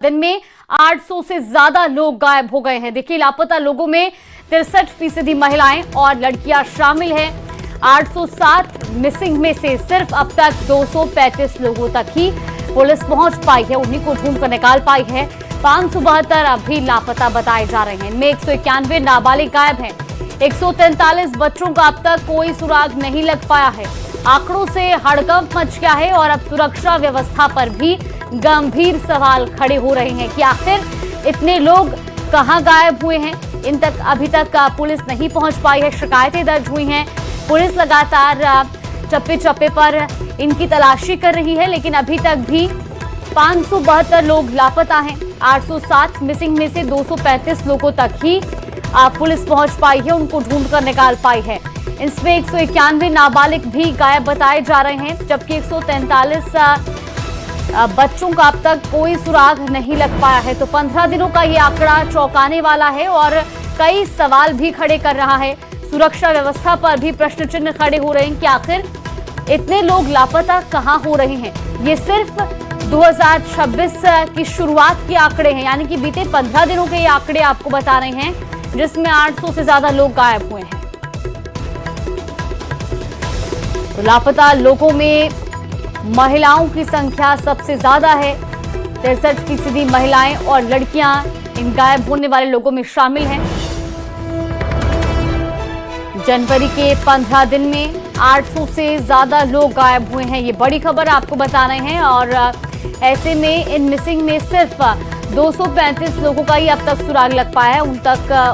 दिन में 800 से ज्यादा लोग गायब हो गए हैं। देखिए, लापता लोगों में 63% महिलाएं और लड़कियां शामिल हैं। 807 मिसिंग में से सिर्फ अब तक 235 लोगों तक ही पुलिस पहुंच पाई है, उन्हीं को ढूंढ कर निकाल पाई है। 572 अभी लापता बताए जा रहे हैं। इनमें 191 नाबालिग गायब हैं। 143 बच्चों का अब तक कोई सुराग नहीं लग पाया है। आंकड़ों से हड़कंप मच गया है और अब सुरक्षा व्यवस्था पर भी गंभीर सवाल खड़े हो रहे हैं कि आखिर इतने लोग कहां गायब हुए हैं। इन तक अभी तक पुलिस नहीं पहुंच पाई है। शिकायतें दर्ज हुई हैं। पुलिस लगातार चप्पे चप्पे पर इनकी तलाशी कर रही है, लेकिन अभी तक भी 572 लोग लापता हैं। 807 मिसिंग में से 235 लोगों तक ही पुलिस पहुंच पाई है, उनको ढूंढ कर निकाल पाई है। इसमें 191 नाबालिग भी गायब बताए जा रहे हैं, जबकि 143 बच्चों का अब तक कोई सुराग नहीं लग पाया है। तो 15 दिनों का ये आंकड़ा चौंकाने वाला है और कई सवाल भी खड़े कर रहा है। सुरक्षा व्यवस्था पर भी प्रश्न चिन्ह खड़े हो रहे हैं कि आखिर इतने लोग लापता कहां हो रहे हैं। ये सिर्फ 2026 की शुरुआत के आंकड़े हैं, यानी कि बीते 15 दिनों के ये आंकड़े आपको बता रहे हैं, जिसमें 800 से ज्यादा लोग गायब हुए हैं। तो लापता लोगों में महिलाओं की संख्या सबसे ज्यादा है। 63% महिलाएं और लड़कियां इन गायब होने वाले लोगों में शामिल हैं। जनवरी के 15 दिन में 800 से ज्यादा लोग गायब हुए हैं। ये बड़ी खबर आपको बता रहे हैं और ऐसे में इन मिसिंग में सिर्फ 235 लोगों का ही अब तक सुराग लग पाया है।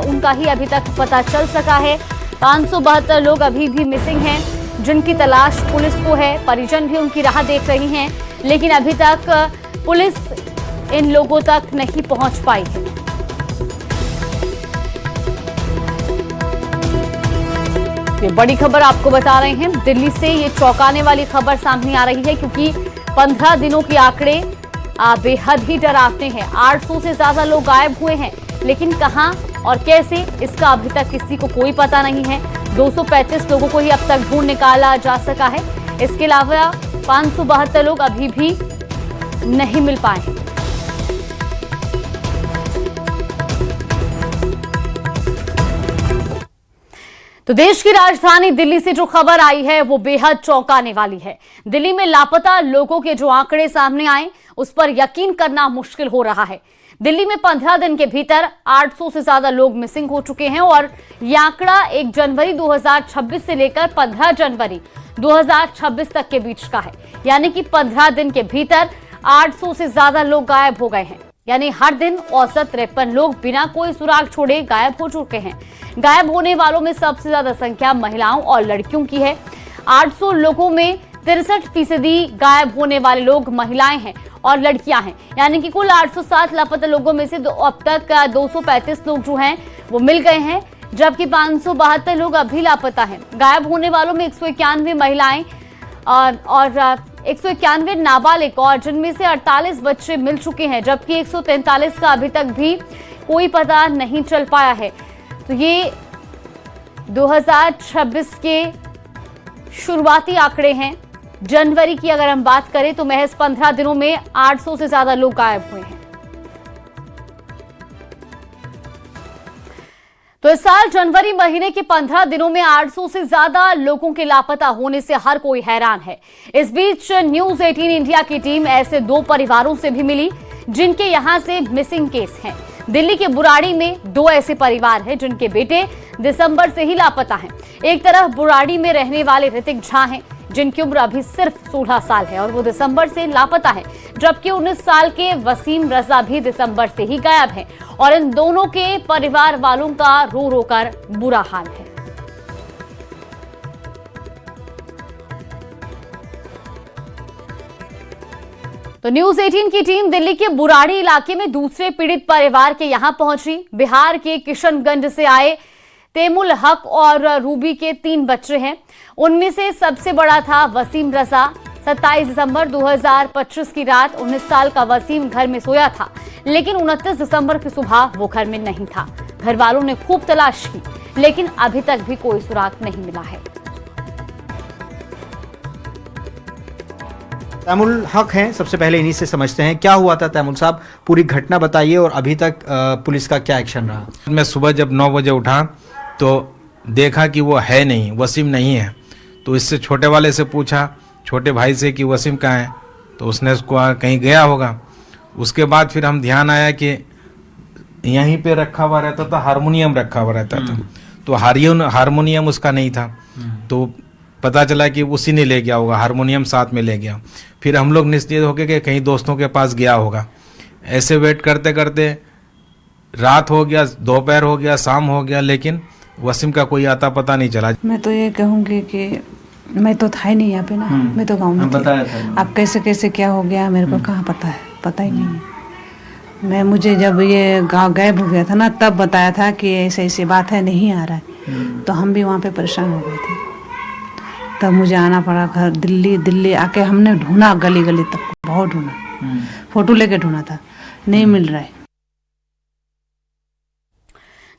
उनका ही अभी तक पता चल सका है। 572 लोग अभी भी मिसिंग हैं, जिनकी तलाश पुलिस को है। परिजन भी उनकी राह देख रही हैं, लेकिन अभी तक पुलिस इन लोगों तक नहीं पहुंच पाई है। ये बड़ी खबर आपको बता रहे हैं। दिल्ली से ये चौंकाने वाली खबर सामने आ रही है, क्योंकि 15 दिनों के आंकड़े बेहद ही डरावने हैं। 800 से ज्यादा लोग गायब हुए हैं, लेकिन कहां और कैसे, इसका अभी तक किसी को कोई पता नहीं है। 235 लोगों को ही अब तक ढूंढ निकाला जा सका है। इसके अलावा 572 लोग अभी भी नहीं मिल पाए हैं। तो देश की राजधानी दिल्ली से जो खबर आई है वो बेहद चौंकाने वाली है। दिल्ली में लापता लोगों के जो आंकड़े सामने आए, उस पर यकीन करना मुश्किल हो रहा है। दिल्ली में 15 दिन के भीतर 800 से ज्यादा लोग मिसिंग हो चुके हैं और यह आंकड़ा 1 जनवरी 2026 से लेकर 15 जनवरी 2026 तक के बीच का है। यानी कि 15 दिन के भीतर 800 से ज्यादा लोग गायब हो गए हैं। यानी हर दिन औसत 53 लोग बिना कोई सुराग छोड़े गायब हो चुके हैं। गायब होने वालों में सबसे ज्यादा संख्या महिलाओं और लड़कियों की है। 800 लोगों में 63% गायब होने वाले लोग महिलाएं हैं और लड़कियां हैं। यानी कि कुल 807 लापता लोगों में से अब तक 235 लोग जो हैं वो मिल गए हैं, जबकि 572 लोग अभी लापता हैं। गायब होने वालों में 191 महिलाएं और 191 नाबालिग और जिनमें से 48 बच्चे मिल चुके हैं, जबकि 143 का अभी तक भी कोई पता नहीं चल पाया है। तो ये 2026 के शुरुआती आंकड़े हैं। जनवरी की अगर हम बात करें तो महज 15 दिनों में 800 से ज्यादा लोग गायब हुए हैं। तो इस साल जनवरी महीने के 15 दिनों में 800 से ज्यादा लोगों के लापता होने से हर कोई हैरान है। इस बीच न्यूज 18 इंडिया की टीम ऐसे 2 परिवारों से भी मिली जिनके यहां से मिसिंग केस हैं। दिल्ली के बुराड़ी में 2 ऐसे परिवार हैं जिनके बेटे दिसंबर से ही लापता हैं। एक तरफ बुराड़ी में रहने वाले ऋतिक झा हैं, जिनकी उम्र अभी सिर्फ 16 साल है और वो दिसंबर से लापता है, जबकि 19 साल के वसीम रजा भी दिसंबर से ही गायब है और इन दोनों के परिवार वालों का रो रो कर बुरा हाल है। तो न्यूज 18 की टीम दिल्ली के बुराड़ी इलाके में दूसरे पीड़ित परिवार के यहां पहुंची। बिहार के किशनगंज से आए तैमुल हक और रूबी के 3 बच्चे हैं। उनमें से सबसे बड़ा था वसीम रजा। 27 दिसंबर 2025 की रात 19 साल का वसीम घर में सोया था, लेकिन 29 दिसंबर की सुबह वो घर में नहीं था। घर वालों ने खूब तलाश की, लेकिन अभी तक भी कोई सुराग नहीं मिला है। तैमुल हक हैं, सबसे पहले इन्हीं से समझते हैं क्या हुआ था। तैमुल साहब, पूरी घटना बताइए और अभी तक पुलिस का क्या एक्शन रहा। मैं सुबह जब 9 बजे उठा तो देखा कि वो है नहीं, वसीम नहीं है। तो इससे छोटे वाले से पूछा, छोटे भाई से, कि वसीम कहाँ है। तो उसने उसको कहीं गया होगा। उसके बाद फिर हम ध्यान आया कि यहीं पे रखा हुआ रहता था, हारमोनियम रखा हुआ रहता था। तो हारमोनियम उसका नहीं था। तो पता चला कि उसी ने ले गया होगा, हारमोनियम साथ में ले गया। फिर हम लोग निश्चित हो गए कि कहीं दोस्तों के पास गया होगा। ऐसे वेट करते करते रात हो गया, दोपहर हो गया, शाम हो गया, लेकिन वसीम का कोई आता पता नहीं चला। मैं तो ये कहूँगी कि मैं तो था ही नहीं यहाँ पे ना, मैं तो गाँव में थी। अब कैसे कैसे क्या हो गया मेरे को कहाँ पता है, पता ही नहीं है। मुझे जब ये गाँव गायब हो गया था ना, तब बताया था कि ऐसे ऐसी बात है, नहीं आ रहा है। तो हम भी वहाँ पे परेशान हो गए थे। तब मुझे आना पड़ा घर, दिल्ली आके हमने ढूंढा, गली गली तक बहुत ढूंढा, फोटो लेके ढूंढा था, नहीं मिल रहा है।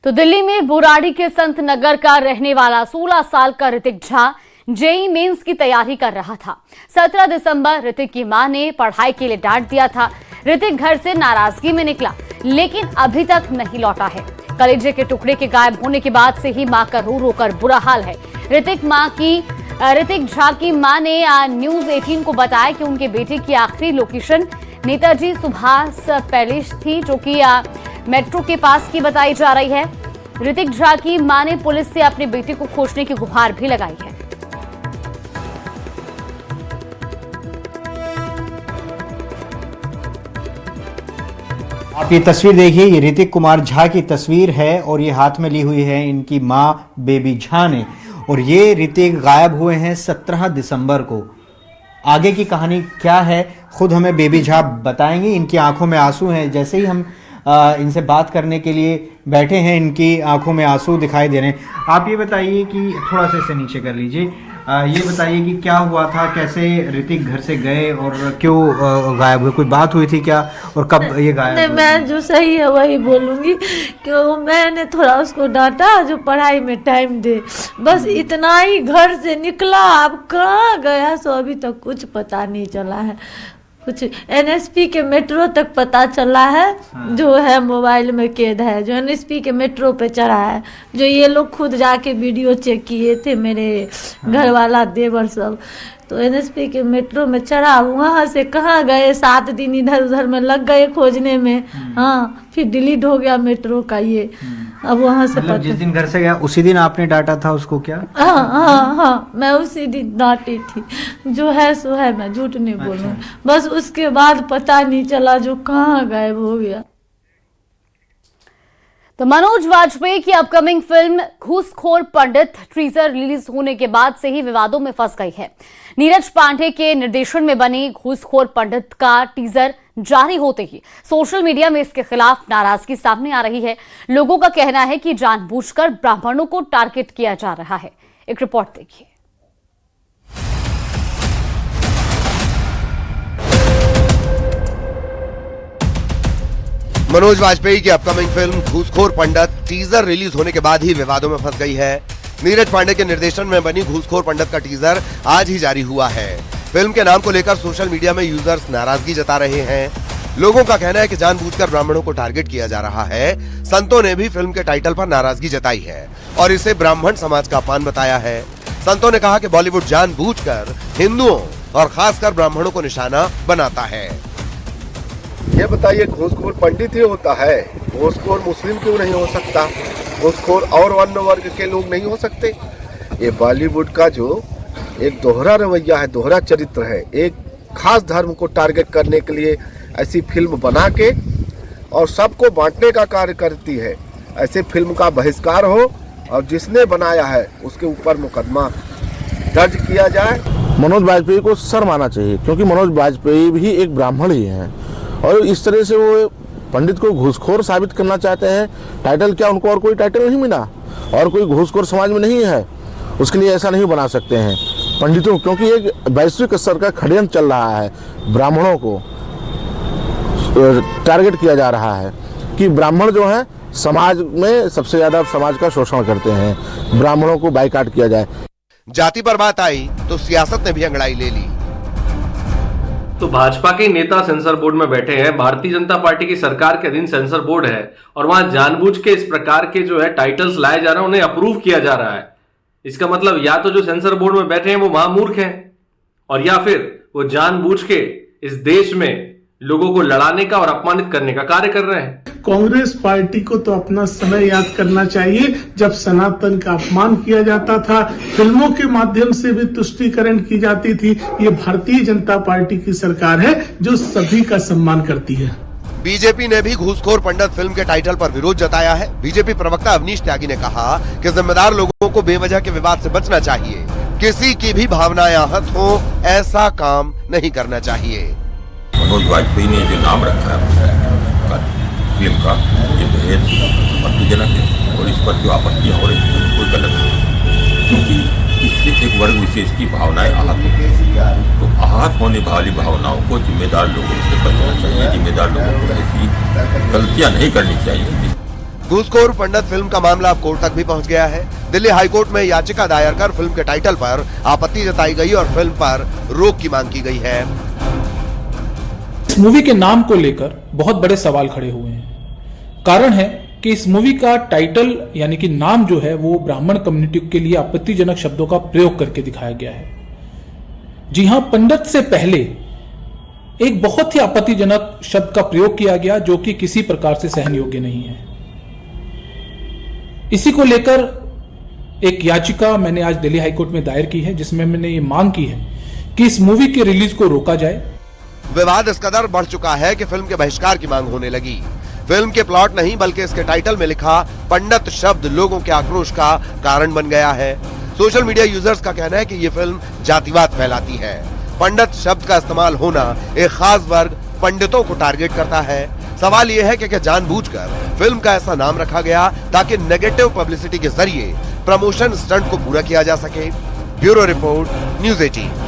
तो दिल्ली में बुराड़ी के संत नगर का रहने वाला 16 साल का ऋतिक झा जेईई मेंस की तैयारी कर रहा था। 17 दिसंबर ऋतिक की मां ने पढ़ाई के लिए डांट दिया था। ऋतिक घर से नाराजगी में निकला, लेकिन अभी तक नहीं लौटा है। कलेजे के टुकड़े के गायब होने के बाद से ही मां का रो रो कर बुरा हाल है। ऋतिक झा की मां ने न्यूज 18 को बताया कि उनके बेटे की आखिरी लोकेशन नेताजी सुभाष पैलेस थी, जो कि मेट्रो के पास की बताई जा रही है। ऋतिक झा की मां ने पुलिस से अपने बेटे को खोजने की गुहार भी लगाई है। आप ये तस्वीर देखिए, ये ऋतिक कुमार झा की तस्वीर है और ये हाथ में ली हुई है इनकी मां बेबी झा ने। और ये ऋतिक गायब हुए हैं 17 दिसंबर को। आगे की कहानी क्या है खुद हमें बेबी झा बताएंगी। इनकी आंखों में आंसू हैं। जैसे ही हम इनसे बात करने के लिए बैठे हैं, इनकी आंखों में आंसू दिखाई दे रहे हैं। आप ये बताइए कि थोड़ा सा इसे नीचे कर लीजिए। ये बताइए कि क्या हुआ था, कैसे ऋतिक घर से गए और क्यों गायब हुए, कोई बात हुई थी क्या, और कब ये गायब हुए? मैं जो सही है वही बोलूंगी, क्यों मैंने थोड़ा उसको डांटा जो पढ़ाई में टाइम दे, बस इतना ही। घर से निकला, अब कहाँ गया सो अभी तक कुछ पता नहीं चला है। कुछ एनएसपी के मेट्रो तक पता चला है। हाँ। जो है मोबाइल में कैद है, जो एनएसपी के मेट्रो पे चढ़ा है, जो ये लोग खुद जाके वीडियो चेक किए थे, मेरे घर वाला देवर सब। तो एनएसपी के मेट्रो में चढ़ा, वहाँ से कहाँ गए, 7 दिन इधर उधर में लग गए खोजने में। हाँ, फिर डिलीट हो गया मेट्रो का ये। अब वहाँ से मतलब जिस दिन घर से गया उसी दिन आपने डांटा था उसको क्या? हाँ, मैं उसी दिन डांटी थी। जो है सो है, मैं झूठ नहीं बोलूँ। बस उसके बाद पता नहीं चला जो कहाँ गायब हो गया। तो मनोज वाजपेयी की अपकमिंग फिल्म घूसखोर पंडित टीजर रिलीज होने के बाद से ही विवादों में फंस गई है। नीरज पांडे के निर्देशन में बनी घूसखोर पंडित का टीजर जारी होते ही सोशल मीडिया में इसके खिलाफ नाराजगी सामने आ रही है। लोगों का कहना है कि जानबूझकर ब्राह्मणों को टारगेट किया जा रहा है। एक रिपोर्ट देखिए। मनोज वाजपेयी की अपकमिंग फिल्म घूसखोर पंडित टीजर रिलीज होने के बाद ही विवादों में फंस गई है। नीरज पांडे के निर्देशन में बनी घूसखोर पंडित का टीजर आज ही जारी हुआ है। फिल्म के नाम को लेकर सोशल मीडिया में यूजर्स नाराजगी जता रहे हैं। लोगों का कहना है कि जानबूझकर ब्राह्मणों को टारगेट किया जा रहा है। संतों ने भी फिल्म के टाइटल पर नाराजगी जताई है और इसे ब्राह्मण समाज का अपमान बताया है। संतों ने कहा कि बॉलीवुड जानबूझकर हिंदुओं और खासकर ब्राह्मणों को निशाना बनाता है। ये बताइए, घूसखोर पंडित ही होता है, घूसखोर मुस्लिम क्यों नहीं हो सकता? घूसखोर और अन्य वर्ग के लोग नहीं हो सकते? ये बॉलीवुड का जो एक दोहरा रवैया है, दोहरा चरित्र है, एक खास धर्म को टारगेट करने के लिए ऐसी फिल्म बना के और सबको बांटने का कार्य करती है। ऐसे फिल्म का बहिष्कार हो और जिसने बनाया है उसके ऊपर मुकदमा दर्ज किया जाए। मनोज वाजपेयी को शर्म आना चाहिए, क्योंकि मनोज वाजपेयी भी एक ब्राह्मण ही हैं और इस तरह से वो पंडित को घूसखोर साबित करना चाहते हैं। टाइटल क्या, उनको और कोई टाइटल नहीं मिला और कोई घूसखोर समाज में नहीं है, उसके लिए ऐसा नहीं बना सकते हैं पंडितों, क्योंकि एक वैश्विक स्तर का षड्यंत्र चल रहा है। ब्राह्मणों को टारगेट किया जा रहा है कि ब्राह्मण जो है समाज में सबसे ज्यादा समाज का शोषण करते हैं, ब्राह्मणों को बाइकाट किया जाए। जाति पर बात आई तो सियासत ने भी अंगड़ाई ले ली। तो भाजपा के नेता सेंसर बोर्ड में बैठे हैं, भारतीय जनता पार्टी की सरकार के अधीन सेंसर बोर्ड है और वहां जानबूझ के इस प्रकार के जो है टाइटल्स लाए जा रहे हैं, उन्हें अप्रूव किया जा रहा है। इसका मतलब या तो जो सेंसर बोर्ड में बैठे हैं वो महामूर्ख हैं और या फिर वो जानबूझ के इस देश में लोगों को लड़ाने का और अपमानित करने का कार्य कर रहे हैं। कांग्रेस पार्टी को तो अपना समय याद करना चाहिए जब सनातन का अपमान किया जाता था, फिल्मों के माध्यम से भी तुष्टीकरण की जाती थी। ये भारतीय जनता पार्टी की सरकार है जो सभी का सम्मान करती है। बीजेपी ने भी घूसखोर पंडित फिल्म के टाइटल पर विरोध जताया है। बीजेपी प्रवक्ता अवनीश त्यागी ने कहा कि जिम्मेदार लोगों को बेवजह के विवाद से बचना चाहिए, किसी की भी भावनाएं आहत हो ऐसा काम नहीं करना चाहिए। मनोज वाजपेयी ने जो नाम रखा है फिल्म का, ये बेहद आपत्तिजनक है और इस पर जो आपत्तियां हो रही हैं कोई गलत नहीं, क्योंकि इससे एक वर्ग विशेष की भावनाएं आहत होती हैं। तो आहत होने वाली भावनाओं को जिम्मेदार लोगों से बचना चाहिए, जिम्मेदार लोगों को ऐसी गलतियां नहीं करनी चाहिए। घूसखोर पंडित फिल्म का मामला अब कोर्ट तक भी पहुंच गया है। दिल्ली हाईकोर्ट में याचिका दायर कर फिल्म के टाइटल पर आपत्ति जताई गई और फिल्म पर रोक की मांग की गई है। इस मूवी के नाम को लेकर बहुत बड़े सवाल खड़े हुए हैं। कारण है कि इस मूवी का टाइटल यानी कि नाम जो है वो ब्राह्मण कम्युनिटी के लिए आपत्तिजनक शब्दों का प्रयोग करके दिखाया गया है। जी हां, पंडित से पहले एक बहुत ही आपत्तिजनक शब्द का प्रयोग किया गया जो कि किसी प्रकार से सहन योग्य नहीं है। इसी को लेकर एक याचिका मैंने आज दिल्ली हाईकोर्ट में दायर की है, जिसमें मैंने ये मांग की है कि इस मूवी के रिलीज को रोका जाए। विवाद इस कदर बढ़ चुका है कि फिल्म के बहिष्कार की मांग होने लगी। फिल्म के प्लॉट नहीं बल्कि इसके टाइटल में लिखा पंडित शब्द लोगों के आक्रोश का कारण बन गया है। सोशल मीडिया यूजर्स का कहना है कि ये फिल्म जातिवाद फैलाती है। पंडित शब्द का इस्तेमाल होना एक खास वर्ग पंडितों को टारगेट करता है। सवाल यह है कि क्या जानबूझकर फिल्म का ऐसा नाम रखा गया ताकि नेगेटिव पब्लिसिटी के जरिए प्रमोशन स्टंट को पूरा किया जा सके। Bureau report, news 18।